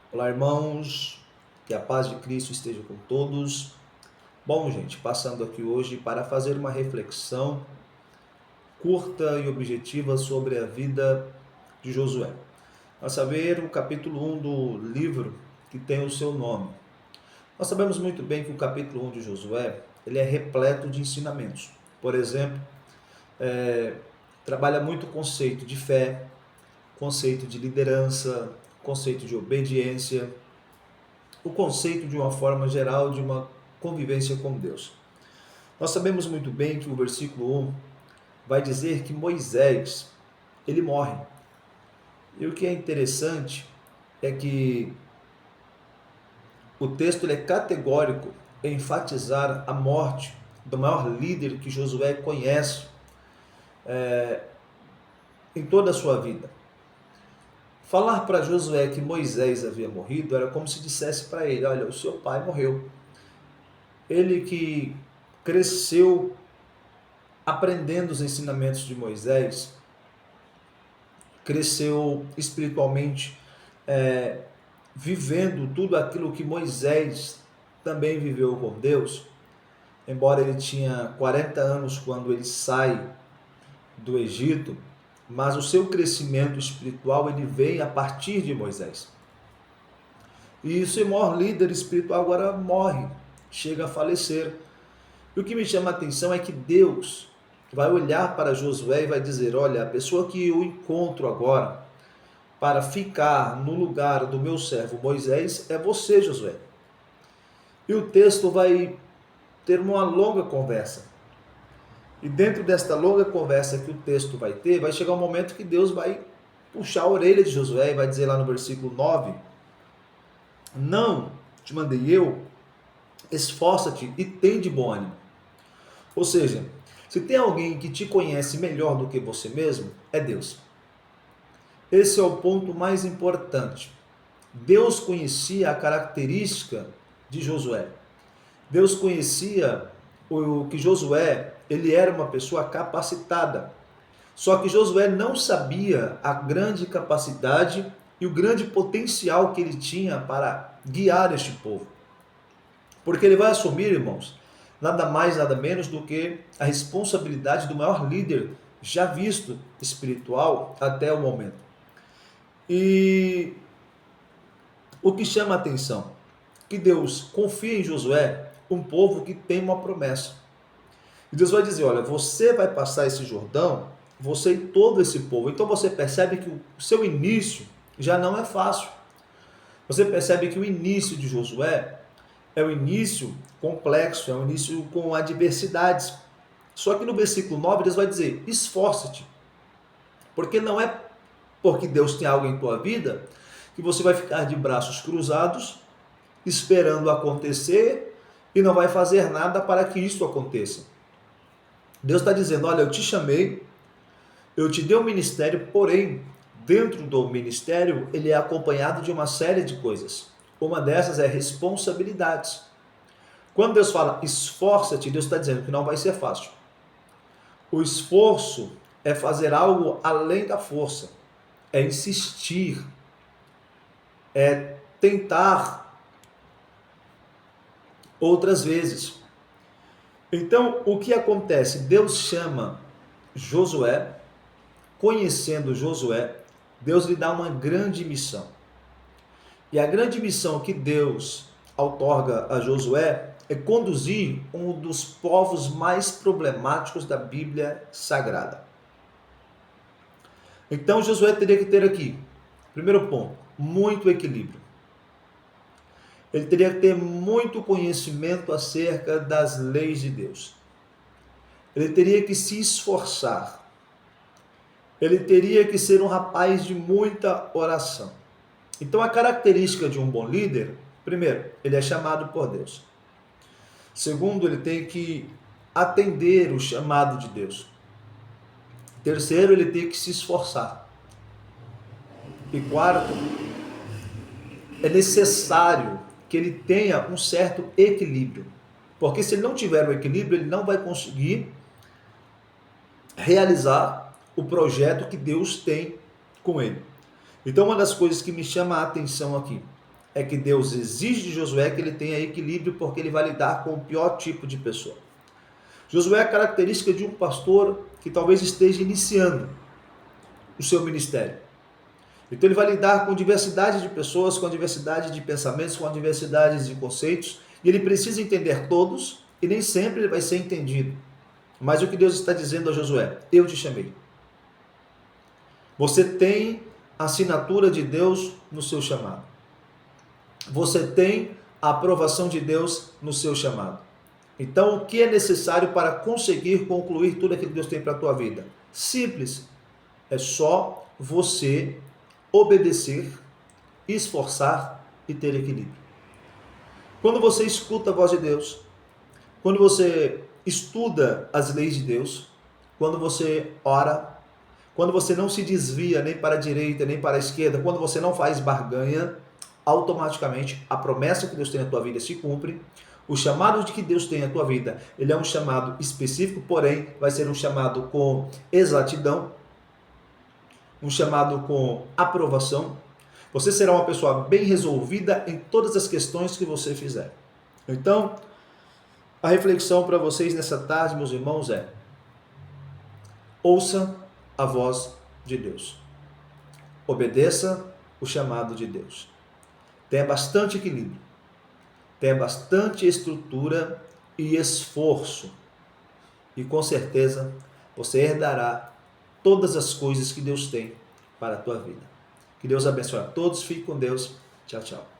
Olá, irmãos, que a paz de Cristo esteja com todos. Bom, gente, passando aqui hoje para fazer uma reflexão curta e objetiva sobre a vida de Josué. Nós saber o capítulo 1 do livro que tem o seu nome. Nós sabemos muito bem que o capítulo 1 de Josué, ele é repleto de ensinamentos. Por exemplo, trabalha muito o conceito de fé, conceito de liderança, conceito de obediência, o conceito de uma forma geral de uma convivência com Deus. Nós sabemos muito bem que o versículo 1 vai dizer que Moisés, ele morre. E o que é interessante é que o texto ele é categórico em enfatizar a morte do maior líder que Josué conhece em toda a sua vida. Falar para Josué que Moisés havia morrido era como se dissesse para ele: olha, o seu pai morreu. Ele que cresceu aprendendo os ensinamentos de Moisés, cresceu espiritualmente, vivendo tudo aquilo que Moisés também viveu com Deus, embora ele tinha 40 anos quando ele sai do Egito, mas o seu crescimento espiritual ele vem a partir de Moisés. E o seu maior líder espiritual agora morre, chega a falecer. E o que me chama a atenção é que Deus vai olhar para Josué e vai dizer: olha, a pessoa que eu encontro agora para ficar no lugar do meu servo Moisés é você, Josué. E o texto vai ter uma longa conversa. E dentro desta longa conversa que o texto vai ter, vai chegar um momento que Deus vai puxar a orelha de Josué e vai dizer lá no versículo 9: não te mandei eu, esforça-te e tem de bom ânimo. Ou seja, se tem alguém que te conhece melhor do que você mesmo, é Deus. Esse é o ponto mais importante. Deus conhecia a característica de Josué. Deus conhecia que Josué, ele era uma pessoa capacitada. Só que Josué não sabia a grande capacidade e o grande potencial que ele tinha para guiar este povo. Porque ele vai assumir, irmãos, nada mais, nada menos do que a responsabilidade do maior líder já visto espiritual até o momento. E o que chama a atenção? Que Deus confia em Josué, um povo que tem uma promessa. E Deus vai dizer: olha, você vai passar esse Jordão, você e todo esse povo. Então você percebe que o seu início já não é fácil. Você percebe que o início de Josué é um início complexo, é um início com adversidades. Só que no versículo 9 Deus vai dizer: esforça-te. Porque não é porque Deus tem algo em tua vida que você vai ficar de braços cruzados, esperando acontecer e não vai fazer nada para que isso aconteça. Deus está dizendo: olha, eu te chamei, eu te dei um ministério, porém, dentro do ministério, ele é acompanhado de uma série de coisas. Uma dessas é responsabilidades. Quando Deus fala esforça-te, Deus está dizendo que não vai ser fácil. O esforço é fazer algo além da força, é insistir, é tentar outras vezes. Então, o que acontece? Deus chama Josué, conhecendo Josué, Deus lhe dá uma grande missão. E a grande missão que Deus outorga a Josué é conduzir um dos povos mais problemáticos da Bíblia Sagrada. Então Josué teria que ter aqui, primeiro ponto, muito equilíbrio. Ele teria que ter muito conhecimento acerca das leis de Deus. Ele teria que se esforçar. Ele teria que ser um rapaz de muita oração. Então a característica de um bom líder, primeiro, ele é chamado por Deus. Segundo, ele tem que atender o chamado de Deus. Terceiro, ele tem que se esforçar. E quarto, é necessário que ele tenha um certo equilíbrio. Porque se ele não tiver o equilíbrio, ele não vai conseguir realizar o projeto que Deus tem com ele. Então, uma das coisas que me chama a atenção aqui, é que Deus exige de Josué que ele tenha equilíbrio, porque ele vai lidar com o pior tipo de pessoa. Josué é a característica de um pastor que talvez esteja iniciando o seu ministério. Então ele vai lidar com diversidade de pessoas, com diversidade de pensamentos, com diversidade de conceitos, e ele precisa entender todos, e nem sempre ele vai ser entendido. Mas o que Deus está dizendo a Josué: eu te chamei. Você tem a assinatura de Deus no seu chamado. Você tem a aprovação de Deus no seu chamado. Então, o que é necessário para conseguir concluir tudo aquilo que Deus tem para a tua vida? Simples. É só você obedecer, esforçar e ter equilíbrio. Quando você escuta a voz de Deus, quando você estuda as leis de Deus, quando você ora, quando você não se desvia nem para a direita nem para a esquerda, quando você não faz barganha, automaticamente a promessa que Deus tem na tua vida se cumpre. O chamado de que Deus tem na tua vida, ele é um chamado específico, porém vai ser um chamado com exatidão, um chamado com aprovação. Você será uma pessoa bem resolvida em todas as questões que você fizer. Então, a reflexão para vocês nessa tarde, meus irmãos, é: ouça a voz de Deus. Obedeça o chamado de Deus. Tenha bastante equilíbrio. Tenha bastante estrutura e esforço. E com certeza você herdará todas as coisas que Deus tem para a tua vida. Que Deus abençoe a todos. Fique com Deus. Tchau, tchau.